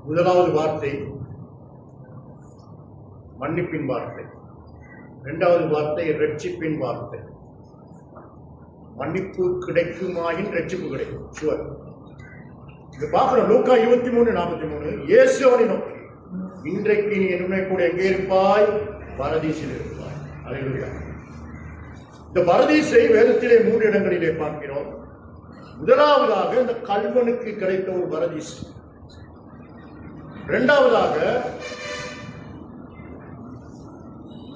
முதலாவது வார்த்தை மன்னிப்பின் வார்த்தை, இரண்டாவது வார்த்தை ரட்சிப்பின் வார்த்தை. மன்னிப்பு கிடைக்குமாயின் ரட்சிப்பு கிடைக்கும், ஷுவர். இது பார்க்கிறோம். லூக்கா 23:43. இயேசு அவனை நோக்கி, இன்றைக்கு நீ என்னுடைய கூட எங்கே இருப்பாய்? பரதீசில் இருப்பாய். அல்லேலூயா. இந்த பரதீசை வேதத்திலே 3 இடங்களிலே பார்க்கிறோம். முதலாவதாக இந்த கல்வனுக்கு கிடைத்த ஒரு பரதீசு. இரண்டாவதாக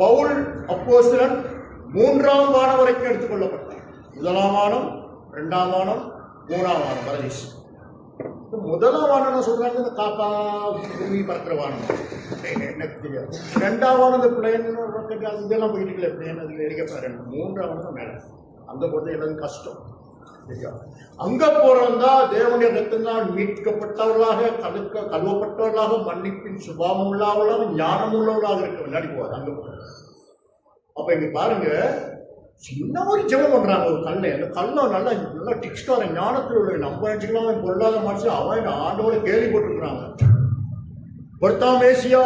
பவுல் அப்போஸ்தலன் 3ஆம் வானம் வரைக்கும் எடுத்துக் கொள்ளப்பட்டார். 1ஆம் வானம், 2ஆம் வானம், 3ஆம் வானம் பரதீசு. முதலாம் வானம் சொல்றாங்க இந்த காக்கா பூமி பறக்கிற வானம், எனக்கு தெரியாது. 2ஆம் வானம் இந்த பிள்ளைன்னு இதெல்லாம் போயிட்டு இருக்கல, பிள்ளைன்னு அது எரிக்கப்பட. 3ஆம் வானம் மேல அங்க போறது எல்லாரும் கஷ்டம். அங்க போறதா தேவனுடைய ரத்தத்தால் மீட்கப்பட்டவர்களாக, கழுவப்பட்டவர்களாக, மன்னிப்பின் சுபாவம் உள்ளவர்களாக, ஞானம் உள்ளவர்களாக இருக்க முன்னாடி போவார். அங்க போறாங்க. அப்ப இங்க பாருங்க, சின்ன ஒரு ஜெபம் பண்றாங்க. ஒரு கல்லை, அந்த கல்லம் நல்லா நல்லா டிக்ஸ்டார ஞானத்தில் உள்ள நம்ம நினைச்சுக்கலாம் பொருளாத மனுஷன் அவன் ஆண்டோட கேள்விப்பட்டிருக்கிறாங்க. பர்தாமேசியா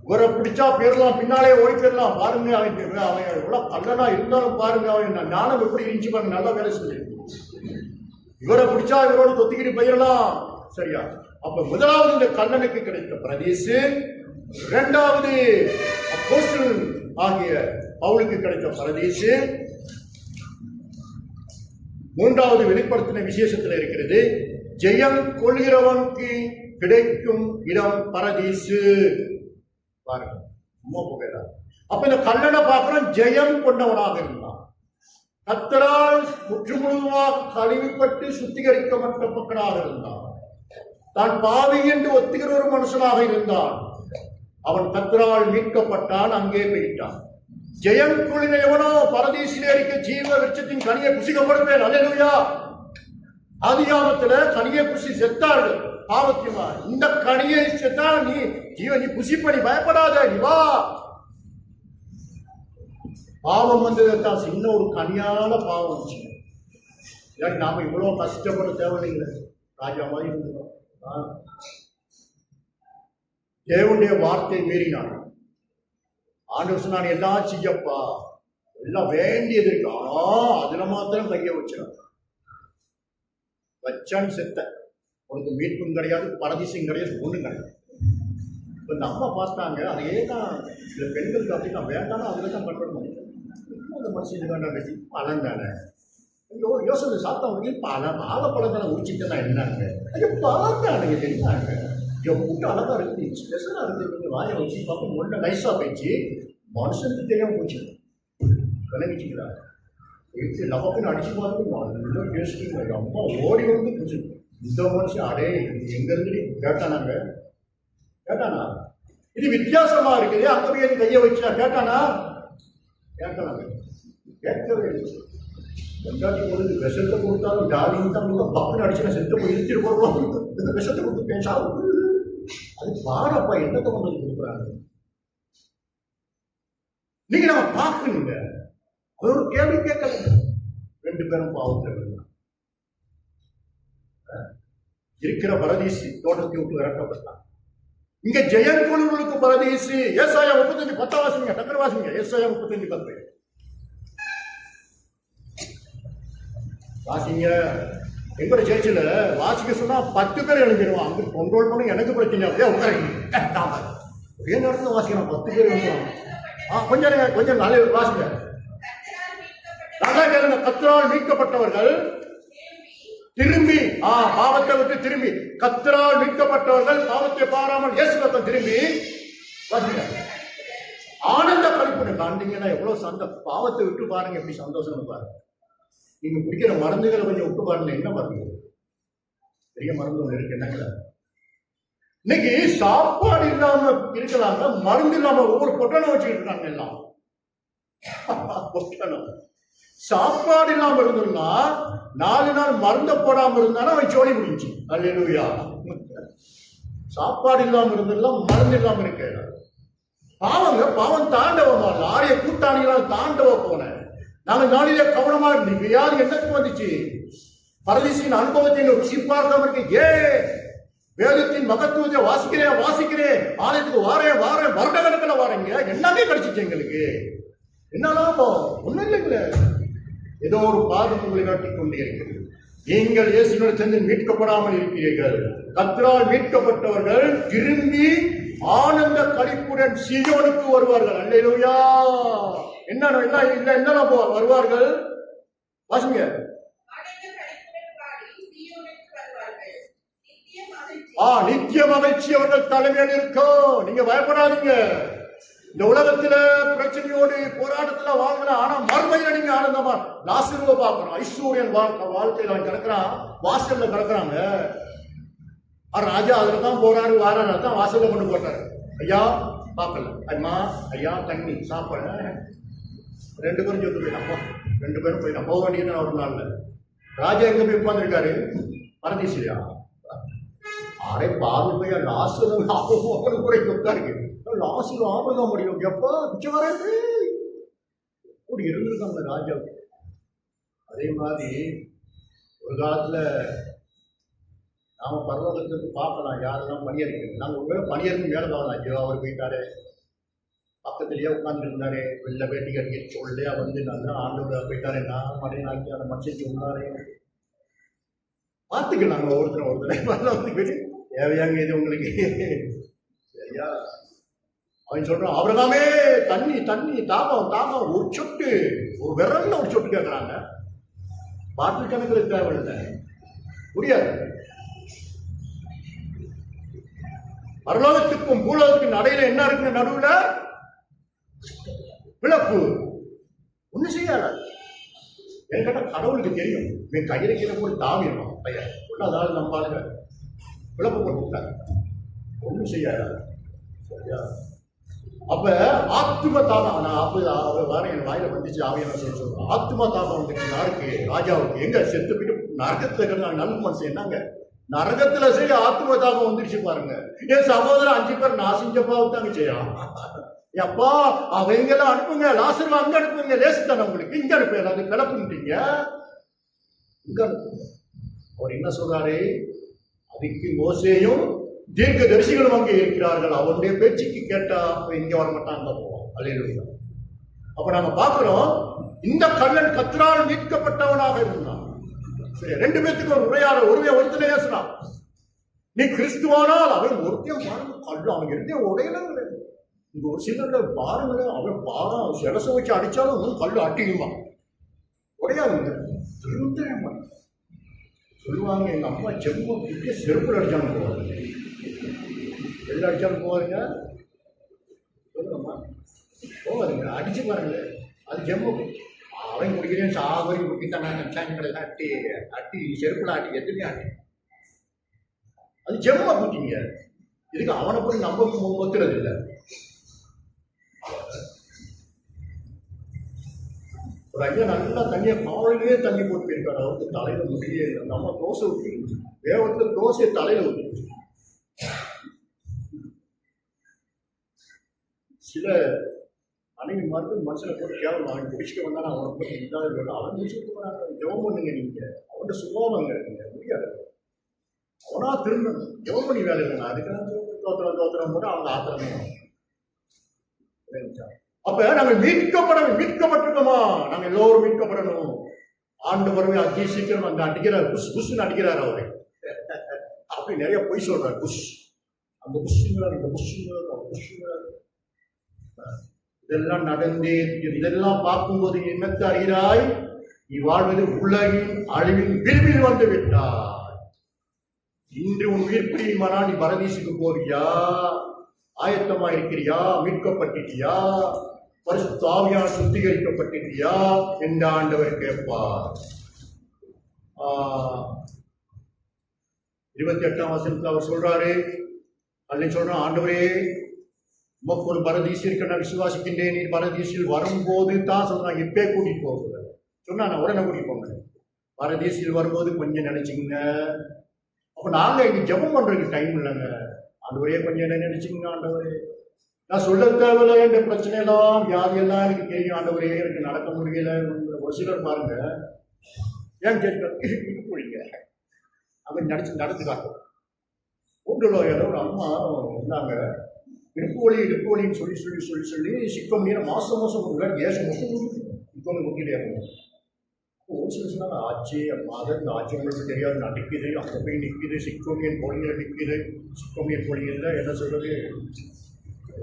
இவரை பிடிச்சா போயிடலாம், பின்னாலே ஓடி போயிடலாம். பாருங்க அவன் எவ்வளவு கல்லனா இருந்தாலும் பாருங்க அவன் ஞானம் எப்படி இருந்துச்சு பாருங்க, நல்லா வேலை செஞ்சு. இவரை பிடிச்சா இவரோட தொத்திக்கிட்டு போயிடலாம். சரியா? அப்ப முதலாவது இந்த கல்லனுக்கு கிடைத்த பிரதேசு, இரண்டாவது அப்போஸ்தலன் ஆகிய பவுலுக்கு கிடைத்த பரதீசு, மூன்றாவது வெளிப்படுத்தின விசேஷத்தில் இருக்கிறது ஜெயம் கொள்கிறவனுக்கு கிடைக்கும் இடம் பரதீசு. பாருங்க, சும்மா போகல. அப்ப இந்த கல்லனை பார்க்கிறோம், ஜெயம் கொண்டவனாக இருந்தான். கர்த்தரால் முற்றுமுழுதாக கழுவிப்பட்டு சுத்திகரிக்கப்பட்ட மக்களாக இருந்தான். தான் பாவி என்று ஒத்துகிற ஒரு மனுஷனாக இருந்தான். அவன் கர்த்தரால் மீட்கப்பட்டான், அங்கே போயிட்டான். ஜெயம் கொள்கிற எவனோ பரதீசிலே இருக்க ஜீவ விருட்சத்தின் கனியை புசிக்கப்படுவேன். அல்லேலூயா. ஆதியாகமத்துல கனியை புசி செத்தார்கள் பாவத்தியமா. இந்த கனியை செத்தா நீ ஜீவ, நீ புசிப்ப, நீ பயப்படாத, நீ வா. பாவம் வந்ததுதான் சின்ன ஒரு கனியால பாவம் வந்துச்சு. நாம இவ்வளவு கஷ்டப்பட தேவையில்லை. ராஜா மாதிரி இருந்தோம். தேவனுடைய வார்த்தை மீறினான். ஆண்டவர் சொன்னான், எல்லாம் செய்யப்பா, எல்லாம் வேண்டியது இருக்கு, ஆனா அதுல மாத்திரம் கைய வச்சான். வச்சான் செத்த. உனக்கு மீட்பும் கிடையாது, பரதீசும் கிடையாது, ஒண்ணும் கிடையாது. இப்ப இந்த அம்மா பார்த்தாங்க, அதையே தான் சில பெண்களுக்கு அப்படி தான் வேண்டாம், அதுல தான் கட்டணும். அந்த மனுஷன் வேண்டாம், பலன் தானே. யோசனை சாப்பிட்டவங்க பழம் ஆலப்பழம் தானே உரிச்சிட்டு தான் என்னங்க, பழம் தானே தெரிஞ்சாங்க. எவ்வளோ அழகா இருக்கு, ஸ்பெஷலா இருக்கு. வாயை வச்சு பார்ப்போம், ஒன்றை நைஸா போயிடுச்சு. மனுஷனுக்கு தெரியாம போச்சு, விளங்கிச்சுக்கிறாங்க. எடுத்து லவக்குன்னு அடிச்சு பார்த்து பேசுறீங்க. அம்மா ஓடி வந்து போச்சு. இந்த மனுஷன் அடே எங்க இருந்து கேட்டானாங்க, கேட்டானா இது வித்தியாசமா இருக்குது, அங்க போய் கையை வச்சா கேட்டானா, கேட்டானாங்க, கேட்கவே இல்லை. ரெண்டாட்டி கொடுத்து விஷத்தை கொடுத்தாலும் ஜாலியும் தான் பக்குன்னு அடிச்சு செத்து போய் இழுத்துட்டு போடுவோம். இந்த விஷத்தை கொடுத்து பேசாலும் அது பாரப்பா என்னத்தை கொண்டு வந்து கொடுக்குறாங்க. நீங்க நம்ம பார்க்கணுங்க. அது ஒரு கேள்வி கேட்கல. 2 பேரும் பாவத்தில் இருக்கிற பரதீசு தோட்டத்தை விட்டு இறக்கப்பட்டான். இங்க ஜெயம் கொள்ளுவர்களுக்கு பரதீசு. ஏசாயா 35:10 வாசிங்க, டக்குனு வாசிங்க. ஏசாயா 35:10 வாசிங்க. எங்களோட சேர்ச்சில வாசிக்க சொன்னா 10 பேர் எழுந்திருவான். அங்க கண்ட்ரோல் பண்ணி எனக்கு பிரச்சனை. அப்படியே உட்கார ஒரே நேரத்தில் வாசிக்கிறோம், 10 பேர் எழுந்துவாங்க. கொஞ்சம் நல்ல வாசிங்க, நல்லா கேளுங்க. கர்த்தரால் மீட்கப்பட்டவர்கள் திரும்பி, பாவத்தை விட்டு திரும்பி, கர்த்தரால் மீட்கப்பட்டவர்கள் பாவத்தை பாராமல் இயேசு ரத்தம் திரும்பி வாசிங்க. ஆனந்த கழிப்பு காண்பீங்கன்னா எவ்வளவு சந்தோஷம். பாவத்தை விட்டு பாருங்க, எப்படி சந்தோஷம் பாருங்க. நீங்க குடிக்கிற மருந்துகளை கொஞ்சம் விட்டு பாருங்க, என்ன மருந்து, பெரிய மருந்து ஒன்று இருக்கு. என்னங்க, இன்னைக்கு சாப்பாடு இல்லாம இருக்கலாங்க, மருந்து இல்லாம ஒவ்வொரு பொட்டணம் வச்சுக்கிட்டு இருக்காங்க எல்லாம். பொட்டணம் சாப்பாடு இல்லாம இருந்தோம்னா 4 நாள் மருந்த போடாம இருந்தாலும் அவன் சோழி முடிஞ்சு. அல்லேலூயா. சாப்பாடு இல்லாம இருந்தெல்லாம் மருந்து இல்லாம இருக்க பாவங்க. பாவம் தாண்டவமா, ஆரிய கூட்டாளிகளால் தாண்டவ போன. நாங்க நாளிலே கவனமா இருந்தீங்க. யாரு என்னத்துக்கு வந்துச்சு? பரதீசின் அனுபவத்தை ருசி பார்க்காம இருக்கு. வேதத்தின் மகத்துவத்தை வாசிக்கிறேன் ஆலயத்துக்கு வாரேன் வருட கணக்கில் வாரேங்க. எல்லாமே கிடைச்சிச்சு எங்களுக்கு. என்ன லாபம்? ஒன்றும் இல்லைங்களே. ஏதோ ஒரு பாதம் உங்களை காட்டிக் கொண்டே இருக்கிறது. நீங்கள் இயேசுவினுடைய சேர்ந்து மீட்கப்படாமல் இருக்கிறீர்கள். கர்த்தரால் மீட்கப்பட்டவர்கள் திரும்பி ஆனந்த களிப்புடன் சீயோனுக்கு வருவார்கள். அல்லேலூயா. என்ன வருவார்கள்? வாசிங்க. நித்திய மகிழ்ச்சி அவர்கள் தலைமையில் இருக்கும். நீங்க பயப்படாதீங்க. இந்த உலகத்துல பிரச்சனையோடு போராட்டத்துல வாழ்க்கலாம். ஆனா மறுமையில நீங்க ஆனந்தமா லாசருவை பார்க்கணும். ஐஸ்வர்யன் வாழ்க்கையில கிடக்குறான், வாசல்ல கிடக்குறாங்க. ராஜா அதுலதான் போறாரு, வாராரு, தான் வாசல்ல கொண்டு போட்டாரு. ஐயா பார்க்கல, அம்மா ஐயா தண்ணி சாப்பாடு, 2 பேரும் சொல்லிட்டு போயிட்டாப்பா. 2 பேரும் போயிட்டான். போக வேண்டியது ஒரு நாள்ல. ராஜா எங்க போய் உட்கார்ந்துருக்காரு? பரதீசியா. அரை பாவி போய் லாசரு குறைக்கு உட்காருக்கு. லாசரு ஆபதம் முடியும். எப்போ பிச்சைக்காரரு இப்படி இருந்திருக்காங்க ராஜாவுக்கு. அதே மாதிரி ஒரு காலத்துல நாம பரலோகத்துக்கு பார்க்கலாம் யாரெல்லாம் பணியறிக்கணும். நாங்கள் ஒருவேளை பணியறிந்து மேலே பார்க்கலாம். ஐயோ அவர் போயிட்டாரு, பக்கத்துலேயே உட்கார்ந்து இருந்தாரு, வெளில வேட்டி கட்டி சொல்லையா வந்து நல்லா ஆண்டவர் போயிட்டாரு, நான் மடையனாக்கி அந்த மனுஷன் சொன்னாரு. பார்த்துக்கலாம் ஒருத்தரை பரலோகத்துக்கு தேவையாங்க இது உங்களுக்கு. சரியா? அவன் சொல்றான், அவர்தாமே தண்ணி தாகம் ஒரு சொட்டு, ஒரு விரல்ல ஒரு சொட்டு கேட்கறாங்க. பாட்டில் கணக்கில் தேவையில்லை, முடியாது. பரலோகத்துக்கும் பூலோகத்துக்கும் நடையில என்ன இருக்கு? நடுவுல பிளப்பு. ஒண்ணு செய்யாது. என்கிட்ட கடவுளுக்கு தெரியும். என் கையில கீழே போட்டு தாவிடணும் பையன் அதாவது நம்ம ஆளுங்க பிளப்பு போட்டு ஒன்றும் செய்யாது. சரியா? அப்ப ஆத்ம தாகம், நான் வேற என் வாயில வந்துச்சு ஆவியான சொல்றேன். ஆத்ம தாகம் வந்துச்சு யாருக்கு? ராஜாவுக்கு. எங்க செத்து போயிட்டு நரகத்துல இருக்கிற நல்ல மனுஷன் என்னங்க நரகத்துல சரி ஆத்ம தாகம் வந்துருச்சு பாருங்க. என் சகோதரன் 5 பேர் நான் செஞ்ச பாவத்தாங்க செய்யலாம். எப்பா அவங்கெல்லாம் அனுப்புங்க, லாசரு அங்க அனுப்புங்க, லேசு தானே உங்களுக்கு. இங்க அனுப்ப அது கிளப்புன்றீங்க, இங்க அனுப்புங்க. அவர் என்ன சொல்றாரு? அதுக்கு மோசேயும் தீர்க்க தரிசிகளும் அங்கே இருக்கிறார்கள். அவருடைய பேச்சுக்கு கேட்டா இங்க வர மாட்டான், அங்க போவோம். அல்லேலூயா. அப்ப நாங்க பாக்குறோம், இந்த கள்ளன் கர்த்தரால் மீட்கப்பட்டவனாக இருந்தான். சரி, 2 பேத்துக்கு ஒரு உரையாட ஒருத்தனை பேசுறான். நீ கிறிஸ்துவானால் அவன் ஒருத்தையும் பாருங்க கல்லு, அவன் இருந்தே உடையலாம் கிடையாது. இங்க ஒரு சிலர் பாருங்க, அவன் பாரம் சிரச வச்சு அடிச்சாலும் கல்லு அட்டிக்குமா, உடையாதுங்க. திருத்தமா சொல்லுவாங்க, எங்க அம்மா செம்ம கிட்டே செருப்புல அடிச்சாலும் போவாங்க. எதில் அடிச்சாலும் போவாருங்க, சொல்லுங்கம்மா போவாருங்க, அடிச்சு பாருங்க. அது ஜெம்மு அவன் குடிக்கிறேன் சாவரி குடித்தான் கடையில் அட்டி செருப்புல ஆட்டி எத்தனையும் ஆட்டி அது ஜெம்ம குட்டிங்க. இதுக்கு அவனை போய் நம்ம ஒத்துறது இல்லை. ஒரு ஐயா நல்லா தண்ணியை காலையிலே தண்ணி போட்டு போயிருக்காரு. அவருக்கு தலையில முடியே இல்லை. நம்ம தோசை ஊற்றி வேகத்தில் தோசையை தலையில ஊற்றி சில அன்னைக்கு மருந்து மனுஷனை போட்டு கேவலம் அவன் குடிச்சுட்டு வந்தா அவனை போட்டு இல்லாத அவன் குடிச்சுட்டு போறாங்க. ஜெபம் பண்ணுங்க, நீங்க அவன்கிட்ட சுபாவங்க இருக்குங்க, முடியாது. அவனா திரும்பணும், ஜெபம் பண்ணி வேலை இல்லைங்க. அதுக்கெல்லாம் தோத்திரம் போட்டு அவங்க ஆத்திரம். அப்ப நாங்க மீட்கப்பட்டிருக்கோமா? நாங்க எல்லோரும் மீட்கப்படணும். ஆண்டு வரவே அதி சீக்கிரம் அங்க அடிக்கிறார், புஷ் புஷ்ன்னு அடிக்கிறார் அவரை. அப்படி நிறைய பொய் சொல்றாரு. புஷ் அந்த புஷ்ங்கிறார், இந்த புஷ்ங்கிறார். இதெல்லாம் நடந்தே இதெல்லாம் பார்க்கும்போது என்னத்தை அறிகிறாய்? நீ வாழ்வது உலகின் அழிவின் விரிவில் வந்து விட்டாய். இன்று உன் உயிர் பிரியுமானா நீ பரதீசுக்கு போறியா? ஆயத்தமா இருக்கிறியா? மீட்கப்பட்டிருக்கியா? பரிசுத்த ஆவியால் சுத்திகரிக்கப்பட்டிருக்கியா என்று ஆண்டவர் கேட்பார். 28ஆம் வசனத்தில் அவர் சொல்றாரு, அல்ல சொல்றான், ஆண்டவரே உமக்கு ஒரு பரதீசு இருக்க நான் விசுவாசிக்கின்றேன். நீ பரதீசில் வரும்போது தான் சொல்றாங்க, இப்பே கூட்டிட்டு போக சொன்னா நான் உடனே கூட்டிட்டு போங்க. பரதீசில் வரும்போது கொஞ்சம் நினைச்சுங்க. அப்ப நாங்க இங்க ஜெபம் பண்றதுக்கு டைம் இல்லைங்க. ஆண்டவரே கொஞ்சம் என்ன நினைச்சுங்க. ஆண்டவரே நான் சொல்ல தேவையில்லை, என்ற பிரச்சனை எல்லாம் வியாதியெல்லாம் எனக்கு தெரியும். ஆண்டவரே எனக்கு நடக்க முடியல. ஒரு சிலர் பாருங்க, ஏன் கேட்க போறீங்க, அவன் நடந்து காட்டும். கூண்டுல ஏதோ ஒரு அம்மா இருந்தாங்க, இடுப்பு வலின்னு சொல்லி சொல்லி சொல்லி சொல்லி சிக்கம் நீரை மாசம் கொடுக்குற கேஸ் மட்டும் முக்கிட்டே ஒரு சில சொன்னாங்க, ஆச்சு அதை இந்த ஆட்சி உங்களுக்கு தெரியாது, நான் நிற்கிது அங்கே போய் நிற்கிது, சிக்கோமியன் போலிங்கில் நிற்கிது. சிக்கோமியன் போலிங்கில் என்ன சொல்றது,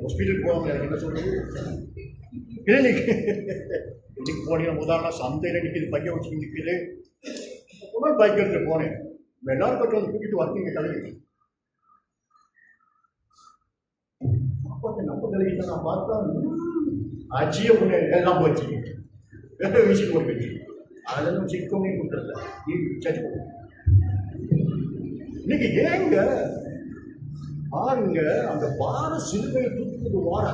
ஹாஸ்பிட்டல் போவாங்க, எனக்கு என்ன சொல்றது, கிளினிக் கிளினிக் போனீங்கன்னா உதாரணம் சந்தையில் நிற்கிது, பையன் வச்சு நிற்கிது. பைக் எடுத்து போனேன், எல்லாரும் பற்றி வந்து தூக்கிட்டு வரீங்க கலைக்கு. நம்ம கலைக்கு நான் பார்த்தா ஆட்சியே ஒன்று எல்லாம் போச்சு, வேற விஷயம் போட்டு அதெல்லாம் சிக்கோமே கொடுத்துருல. இன்னைக்கு ஏங்க பாருங்க, அந்த வார சிறுமையை தூக்கிட்டு வார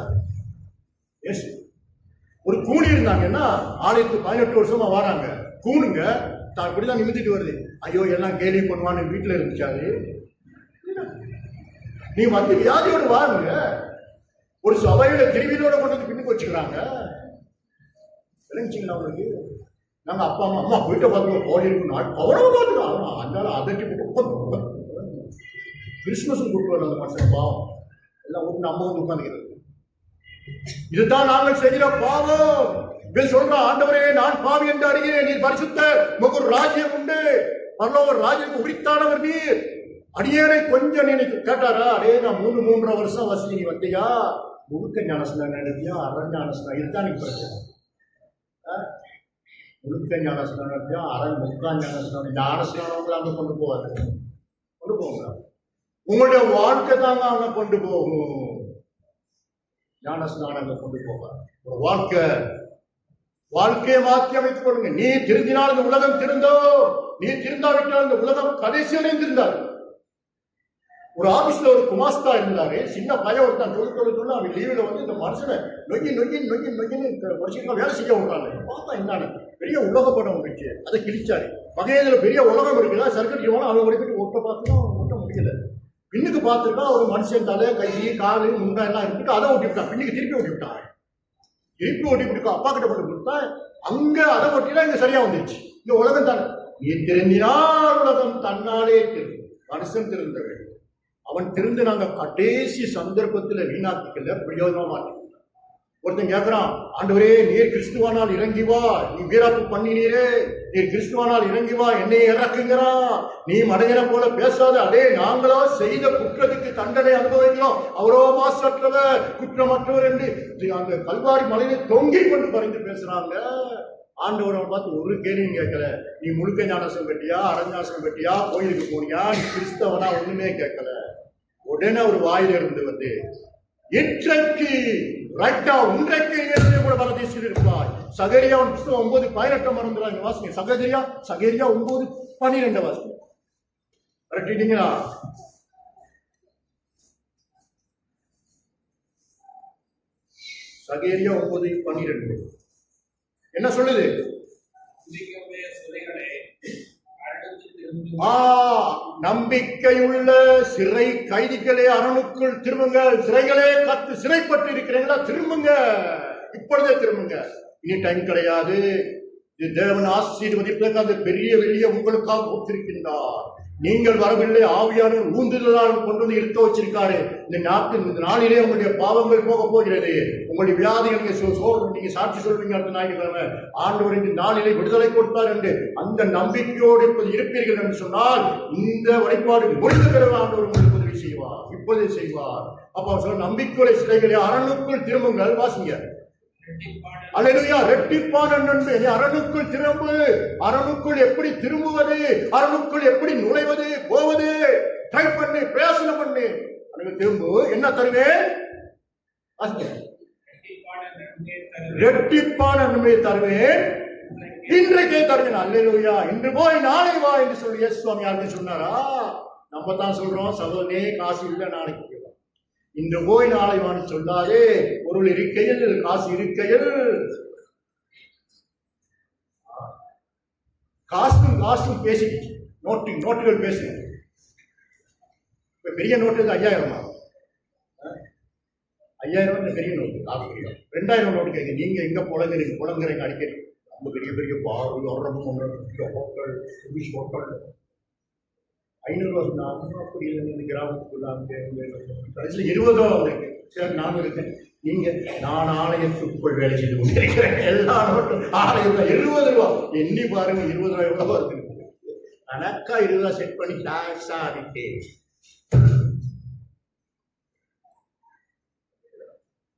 ஒரு கூலி இருந்தாங்கன்னா ஆலயத்துக்கு 18 வருஷமா வராங்க, கூணுங்க தான் இப்படிதான் நிமித்திட்டு வருது. ஐயோ எல்லாம் கேலி பண்ணுவான்னு வீட்டுல இருந்துச்சாரு. நீ வந்து வியாதியோடு வாருங்க, ஒரு சபையில திருவிழோட கொண்டு வந்து பின்னுக்கு வச்சுக்கிறாங்க. விளங்கிச்சிங்களா உங்களுக்கு? நாங்கள் அப்பா அம்மா போயிட்ட பார்த்துக்கோ, கோழி இருக்கும் நாள் கவனமாக பார்த்துக்கலாம். அதனால அதட்டி போட்டு கிறிஸ்துமஸ் கூப்பிட்டு வரல அந்த மனுஷன் பாவம் எல்லாம் ஊட்டு அம்மா வந்து உட்காந்துக்கிறது. இதுதான் நாங்கள் செய்கிற பாவம். சொல்ற ஆண்டவரே, நான் பாவி என்று அறிகிறேன், நீர் பரிசுத்தர், உமக்கு ஒரு ராஜ்யம் உண்டு, பரலோக ராஜ்யம் உரித்தானவர் நீர். அடியேனை கொஞ்சம் நினைக்க கேட்டாரா? அடே நான் 3.5 வருஷம் வசதி நீ வந்தியா, முழுக்க ஞானஸ்நானம் நடத்தியா, அரை ஞானஸ்நானம், இதுதான் நீ பிரச்சனை. முழுக்க ஞானஸ்நானம், அரை முக்கால் ஞானஸ்நானம். ஞானஸ்நானம் உங்களை அங்கே கொண்டு போவாரு, கொண்டு போங்க. உங்களுடைய வாழ்க்கை தாங்க அங்க கொண்டு போகும். ஞானஸ்நானம் அங்க கொண்டு போவார். ஒரு வாழ்க்கையை மாற்றி அமைத்துக் கொள்ளுங்க. நீ திருந்தினால் இந்த உலகம் திருந்தோ, நீ திருந்தாவிட்டால் இந்த உலகம் கடைசியிலையும் திருந்தாரு. ஒரு ஆபீஸ்ல ஒரு குமாஸ்தா இருந்தாரு, சின்ன பையன் ஒருத்தான் தொழில் அவன் லீவில் வந்து இந்த மனுஷனை நொய்யின்னு வருஷம் வேலை செய்ய விடுறாங்க. பார்த்தா என்னன்னு பெரிய உலக படம் வந்துச்சு, அதை கிழிச்சாரு. வகையில பெரிய உலகம் இருக்குதா, சர்க்கரை அவன் ஓடிக்கிட்டு ஒட்ட பார்த்துனா ஒட்ட முடியல. பின்னுக்கு பார்த்துருக்கா ஒரு மனுஷன் தலை கை காலு முண்டா எல்லாம் இருந்துட்டு அதை ஓட்டிவிட்டான். பின்னுக்கு திருப்பி ஓட்டிவிட்டான். திருப்பி ஓட்டிவிட்டு அப்பா கிட்ட கொண்டு கொடுத்தா அங்க அதை ஓட்டினா இங்க சரியா வந்துருச்சு. இந்த உலகம் தானே, நீ திருந்தினால் உலகம் தன்னாலே திருந்து. மனுஷன் திருந்த வேண்டும். அவன் திருந்து நாங்க கடைசி சந்தர்ப்பத்தில் வீணாக்கிக்கல, பிரயோஜனமா மாட்டோம். ஒருத்தன் கேட்கிறான், ஆண்டவரே நீர் கிறிஸ்துவானால் இறங்கி வா, நீ வீராப்பு பண்ணினீரே, நீர் கிறிஸ்துவானால் இறங்கி வா, என்னை இறக்குங்கிறான். நீ மனிதனை போல பேசாத. அதே நாங்களோ செய்த குற்றத்துக்கு தண்டனை அனுபவிக்கிறோம், அவரோ மாசற்றவர் குற்றமற்றவர் என்று அந்த கல்வாரி மலையில தொங்கிக் கொண்டு பறிந்து பேசுறாங்க. ஆண்டவரை பார்த்து ஒரு கேள்வியும் கேட்கல. நீ முழுக்க ஞானசம் கட்டியா, அரஞ்சாசம் கட்டியா, கோயிலுக்கு போனியா, நீ கிறிஸ்தவனா, ஒண்ணுமே கேட்கல. உடனே ஒரு வாயில இருந்து வந்து இன்றைக்கு ரைட்டா இன்றைக்கு கூட பரதேசியில் இருப்பாய். சகரியா 9:18 மறந்துடாங்க, வாசிங்க. சகரியா 9:12 வாசிங்க. கரெக்டீங்களா? சகரியா 9:12 என்ன சொல்லுது? நம்பிக்கையுள்ள சிறை கைதிகளே அரணுக்குள் திரும்புங்கள். சிறைகளே கத்து சிறைப்பட்டு இருக்கிறீங்களா, திரும்புங்க, இப்பொழுதே திரும்புங்க. இனி டைம் கிடையாது. தேவன் ஆசீர்வதிப்பதற்கு அந்த பெரிய வெளியே உங்களுக்காக கொடுத்திருக்கின்றார். நீங்கள் வரவில்லை, ஆவியானவர் ஊந்துதலால் கொண்டு வந்து இருக்க வச்சிருக்காரு. இந்த நாளிலே உங்களுடைய பாவங்கள் போக போகிறது. உங்களுடைய வியாதிகள் நீங்க சாட்சி சொல்வீங்க. அடுத்த ஞாயிற்றுக்கிழமை ஆண்டவர் இந்த நாளிலே விடுதலை கொடுத்தார் என்று அந்த நம்பிக்கையோடு இருப்பீர்கள் என்று சொன்னால் இந்த வழிபாடு முடிந்த பிறகு ஆண்டவர் உங்களுக்கு உதவி செய்வார், இப்போதே செய்வார். அப்ப சொல்ல நம்பிக்கையுடைய சிலைகளை அரணுக்குள் திரும்புங்கள். வாசிங்க. அல்லேலூயா. ரெட்டிப்பான நன்மை. அரணுக்குள் திரும்பு. அரணுக்குள் எப்படி திரும்புவது, அரணுக்குள் எப்படி நுழைவது, போவது, ட்ரை பண்ணு, பிரயாசனம் பண்ணு. திரும்பு. என்ன தருவேன்? ரெட்டிப்பான நன்மையை தருவேன், இன்றைக்கே தருவேன். அல்லேலூயா. இன்று போய் நாளை வா என்று சொல்லி இயேசு சுவாமி யாருக்கு சொன்னாரா? நம்ம தான் சொல்றோம், சகோதரனே காசு இல்லை நாளைக்கு. இன்று போய் நாளை வான்னு சொல்லாதே. பொருள் இருக்கையில், காசு இருக்கையில், காசும் பேசிக்கிச்சு. நோட்டுகள் பேசு. பெரிய நோட்டு 5000 5000 பெரிய நோட்டு. 2000 நோட்டு கேட்கு. நீங்க எங்க புலங்குறீங்க அடிக்கடி. ரொம்ப பெரிய பாரு, ஹோட்டல், ஹோட்டல். 500 நான் அப்படி இல்லை, இந்த கிராமத்துக்குள்ள கடைசியில் 20 இருக்கு. சரி, நான் இருக்கேன். நீங்க நான் ஆலயத்துக்குள் வேலை செய்து கொண்டிருக்கிறேன். எல்லா நோட்டும் ஆலயத்தில் 20 ரூபா எண்ணி பாருங்க, 20 ரூபாய் எவ்வளோ இருக்கு. கணக்கா 20 ரூபா செட் பண்ணி டாக்ஸா இருக்கு.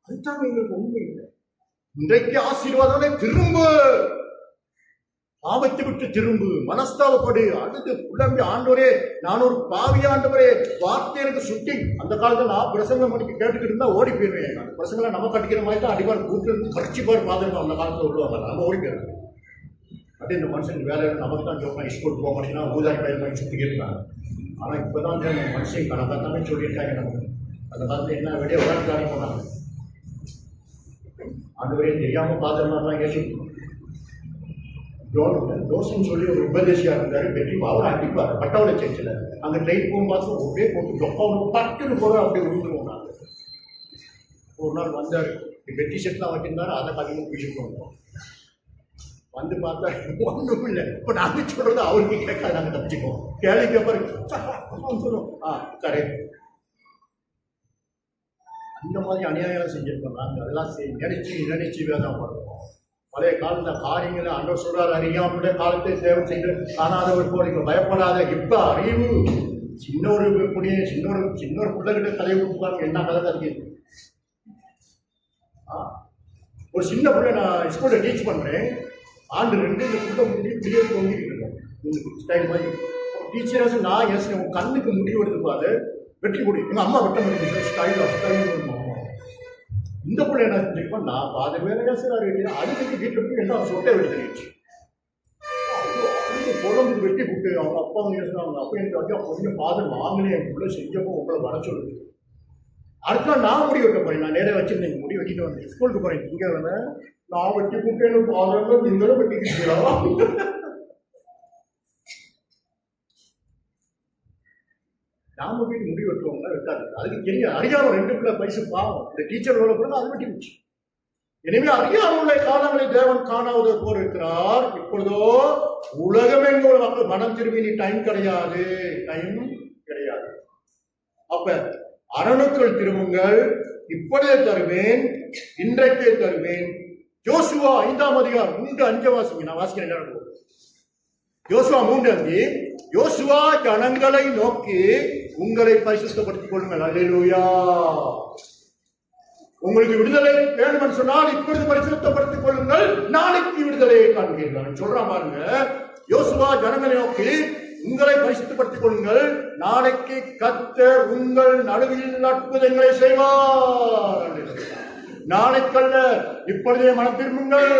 அதுதான் எங்களுக்கு உண்மை இல்லை. இன்றைக்கு ஆசீர்வாதமே திரும்ப, பாவத்தை விட்டு திரும்பு, மனஸ்தாபப்படு, அடுத்து புலம்பி ஆண்டவரே நான் ஒரு பாவி ஆண்டவரே, வார்த்தை எனக்கு சுட்டி. அந்த காலத்தில் நான் பிரசங்கம் பண்ணி கேட்டுக்கிட்டு இருந்தா ஓடி போயிருவேன். அந்த பிரசங்களை நம்ம கட்டிக்கிற மாதிரி தான் அடிப்பார் கூட்டு இருந்து கட்சிப்பார் பாதுகாப்பு அந்த காலத்தில் விடுவாங்க. நம்ம ஓடி போயிருக்கோம். அப்படியே இந்த மனுஷன் வேலை நமக்கு தான் ஜோப்பா ஸ்கூல் போக மாட்டேங்கன்னா ஊதாரி பயிர் பண்ணி சுற்றிக்கிட்டு இருக்காங்க. ஆனால் இப்போ தான் மனுஷன் கணக்காக தானே சொல்லியிருக்காங்க. நமக்கு அந்த காலத்தில் என்ன வெளியே விளையாட்டு போனாங்க. ஆண்டவரே தெரியாமல் பாதுகாலாம் ஏற்றிருக்கோம். தோசைன்னு சொல்லி ஒரு உபதேசியா இருந்தாரு. வெற்றி அவர் அடிப்பார் பட்டவளை சேர்ச்சில். அங்கே ட்ரெயின் போகும்போது ஒரே போட்டு ஜொப்பாவும் பட்டுன்னு போக அப்படியே விழுந்துருவோம். நாங்கள் ஒரு நாள் வந்தார், வெற்றி செட்லாம் வச்சிருந்தாரு. அதை அதிகமாக பிடிச்சிட்டு வந்தோம். வந்து பார்த்தா ஒன்றும் இல்லை. இப்போ நாங்கள் சொல்றது அவருக்கு கேட்காது, நாங்கள் தப்பிச்சுக்குவோம். கேள்வி கேட்பாரு சொல்லுவோம். கரெக்ட். அந்த மாதிரி அநியாயம் செஞ்சிருக்கோம். நாங்கள் அதெல்லாம் நினைச்சு வேதம் பண்ணுவோம். பழைய காலத்தில் காரியங்களை அன்றோர் சொல்றாரு, அறியாமலே காலத்தை சேவை செய்து காணாதவர் போல பயப்படாத. இப்ப அறிவு சின்ன ஒரு பிள்ளைகிட்ட கதையை கொடுப்பாங்க. என்ன கதை இருக்கு? ஒரு சின்ன பிள்ளை நான் ஸ்கூல்ல டீச் பண்றேன். ஆண்டு 2 இந்த பிள்ளை முடி பிள்ளைய தொங்கிட்டு இருக்கேன் ஸ்டைல் மாதிரி. டீச்சராக நான் யோசிக்கிறேன், உன் கண்ணுக்கு முடி வருது பாரு, வெற்றி கொடு. எங்க அம்மா வெட்ட முடியும் ஸ்டைல். இந்த பிள்ளை என்ன செஞ்சிருப்பா, நான் பாதி வேலையா சார் அதுக்கு வீட்டில் போய் என்ன சொட்டை வெட்டிச்சு குழம்பு வெட்டி விட்டு அவங்க அப்பா அவங்க அப்பா எனக்கு வந்து கொஞ்சம் பாதம் வாங்கினே என் பிள்ளை செஞ்சப்போ உங்களை வர சொல்லுது. அடுத்த நாள் நான் முடி வெட்ட போறேன். நான் நேரம் வச்சிருந்தேன், முடி வெட்டிட்டு வந்தேன். ஸ்கூலுக்கு போறேன். இங்கே வந்தேன், நான் வெட்டி விட்டேன் பாதம் நீங்களும் வெட்டிக்கிட்டீங்களா? நாம போய் முடி வெட்டுவோம்னா வெட்டாது. அதுக்கு தெரியும் அறியாம 2 பிள்ளை பைசு பாவம். இந்த டீச்சர் வேலை கூட அது வெட்டி போச்சு. எனவே அறியாமலுள்ள காலங்களை தேவன் காணாவது போர் இருக்கிறார். இப்பொழுதோ உலகமெங்கோட மக்கள் மனம் திரும்பி டைம் கிடையாது. அப்ப அரணுக்கள் திரும்புங்கள், இப்பொழுதே தருவேன், இன்றைக்கே தருவேன். யோசுவா 5ஆம் அதிகாரம் 3-5 வாசிங்க. நான் வாசிக்கிறேன். யோசுவா 3:5. யோசுவா ஜனங்களை நோக்கி உங்களை பரிசுத்தப்படுத்திக் கொள்ளுங்கள். அல்லேலூயா. உங்களுக்கு விடுதலை வேணும்னு சொன்னால் இப்பொழுது பரிசுத்தப்படுத்திக் கொள்ளுங்கள், நாளைக்கு விடுதலையை காண்பீர்கள் சொல்றான் பாருங்க. யோசுவா ஜனங்களை நோக்கி உங்களை பரிசுத்தப்படுத்திக் கொள்ளுங்கள், நாளைக்கு கர்த்தர் உங்கள் நடுவில் அற்புதங்களை செய்வார். நாளைக்கல்ல இப்பொழுதே மனம் திரும்புங்கள்,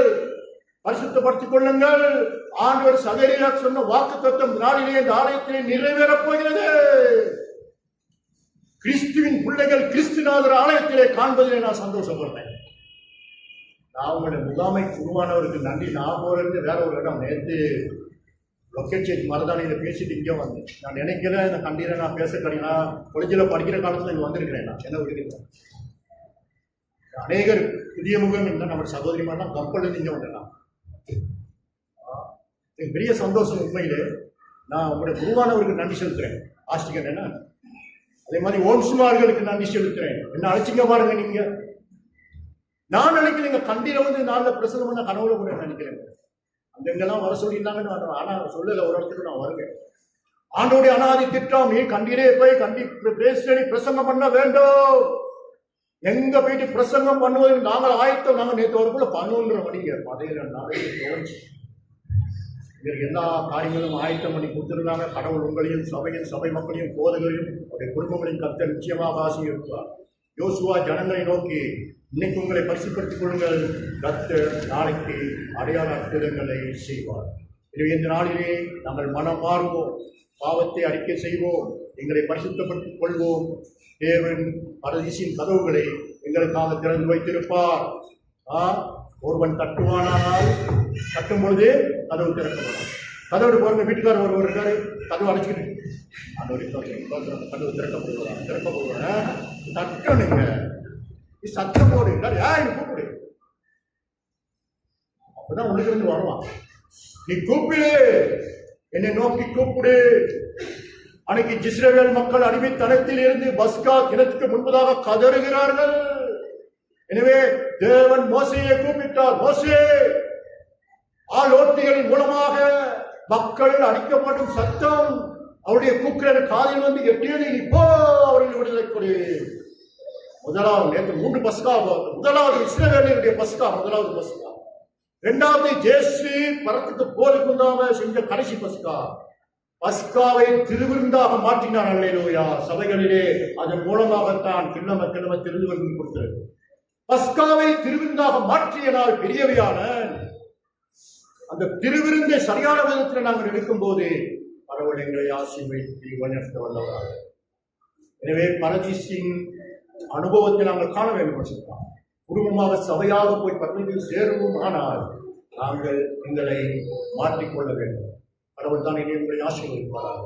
பரிசுத்தப்படுத்திக் கொள்ளுங்கள். ஆண்டவர் சகரியா சொன்ன வாக்கு தத்துவம் நாளிலே இந்த ஆலயத்திலே நிறைவேறப் போகிறது. கிறிஸ்துவின் பிள்ளைகள் கிறிஸ்துநாதர் ஆலயத்திலே காண்பதிலே நான் சந்தோஷப்படுறேன். நான் உங்களுடைய முகாமை உருவானவருக்கு நன்றி. நான் போறது வேற ஒரு இடம். நேற்று லொக்கேட் சேஞ்ச் மருதானியில் பேசிட்டு இங்கே வந்தேன். நான் நினைக்கிறேன் இந்த கண்டியில் நான் பேச கிடையா கொலேஜில் படிக்கிற காலத்தில் இங்கே வந்திருக்கிறேன். நான் என்ன விடுக்கிறேன். அநேகர் புதிய முகம் இல்லை. நம்ம சகோதரிமாரெலாம் கப்பல் இங்கே வந்துடலாம். எனக்கு பெரிய சந்தோஷம். உண்மையிலே நான் உங்களுடைய குருவானவருக்கு நன்றி செலுத்துறேன். ஆஸ்டிகன் என்ன அதே மாதிரி ஓம்சுமார்களுக்கு நன்றி செலுத்துறேன். என்ன அழைச்சிங்க பாருங்க. நீங்க நான் நினைக்கிறேங்க கண்டியில வந்து நாளில் பிரசங்கம் பண்ண கனவுல கூட நினைக்கிறேன். அந்த எங்கெல்லாம் வர சொல்லியிருந்தாங்கன்னு ஆனா சொல்லல. ஒரு இடத்துக்கு நான் வருவேன். ஆண்டோடைய அனாதி திட்டம் நீ கண்டிலே போய் பேசி பிரசங்கம் பண்ண வேண்டும். எங்க போயிட்டு பிரசங்கம் பண்ணுவது நாங்கள் ஆயத்தம். நாங்கள் நேற்று வரக்குள்ள 11:30 மணிங்க பதையில நாளைக்கு தோணுச்சு. எல்லா காரியங்களும் ஆயத்தம் பண்ணி கொடுத்திருந்தாங்க. கடவுள் உங்களையும் சபை மக்களையும் போதகரையும் அவருடைய குடும்பங்களையும் கர்த்தர் நிச்சயமாக ஆசீர்வதிப்பார். யோசுவா ஜனங்களை நோக்கி இன்னைக்கு உங்களை பரிசுப்படுத்திக் கொள்ளுங்கள், கர்த்தர் நாளைக்கு அடையாள அற்புதங்களை செய்வார். எனவே இந்த நாளிலே நாங்கள் மனம் மாறுவோம், பாவத்தை அறிக்கை செய்வோம், எங்களை பரிசுத்தப்படுத்திக் கொள்வோம். தேவன் பரதீசின் கதவுகளை எங்களுக்காக திறந்து வைத்திருப்பார். ஒருவன் தட்டுவானால் தட்டும் பொழுது கதவு திறக்கப்படும். கதவு போற வீட்டுக்காரர் ஒருவர் இருக்காரு, கதவு அடைச்சிக்கிட்டு கதவு திறக்கப்படுவாங்க. தட்டணுங்க, சத்தம் போடு, கூப்பிடு. அப்பதான் உள்ளுக்கு இருந்து வருவான். நீ கூப்பிடு, என்னை நோக்கி கூப்பிடு. அன்னைக்கு இஸ்ரவேல் மக்கள் அடிமைத்தனத்தில் இருந்து பஸ்கா தினத்துக்கு முன்பதாக கதறுகிறார்கள். எனவே தேவன் மோசேயை கூப்பிட்டார். மோசே, ஆலோட்டிகளின் மூலமாக மக்கள் அடிக்கப்படும் சத்தம் அவருடைய கூக்குரல் காதில் வந்து எட்டியது. இப்போ அவர்கள் விடுதலை கொடு. முதலாவது நேற்று 3 பஸ்கா. முதலாவது இஸ்ரவேலினுடைய பஸ்கா, முதலாவது பஸ்கா. இரண்டாவது இயேசு பரத்துக்கு போருக்கு முன்னாம செஞ்ச கடைசி பஸ்கா. பஸ்காவை திருவிருந்தாக மாற்றினார். அல்லேலூயா. சபைகளிலே அதன் மூலமாகத்தான் கிண்ணம திருவிருந்து கொடுத்தது. பஸ்காவை திருவிருந்தாக மாற்றிய நாள் பெரியவையான அந்த திருவிருந்தை சரியான விதத்தில் நாங்கள் எடுக்கும் போது கடவுள் எங்களை ஆசீர்வதித்து வழிநடத்த வல்லவராக. எனவே பரதீசின் அனுபவத்தை நாங்கள் காண வேண்டும். குடும்பமாக சபையாக போய் பட்டணத்தில் சேருவோம். ஆனால் நாங்கள் எங்களை மாற்றிக்கொள்ள வேண்டும். கடவுள் தான் என்னை உங்களை ஆசீர்வதிப்பாராக.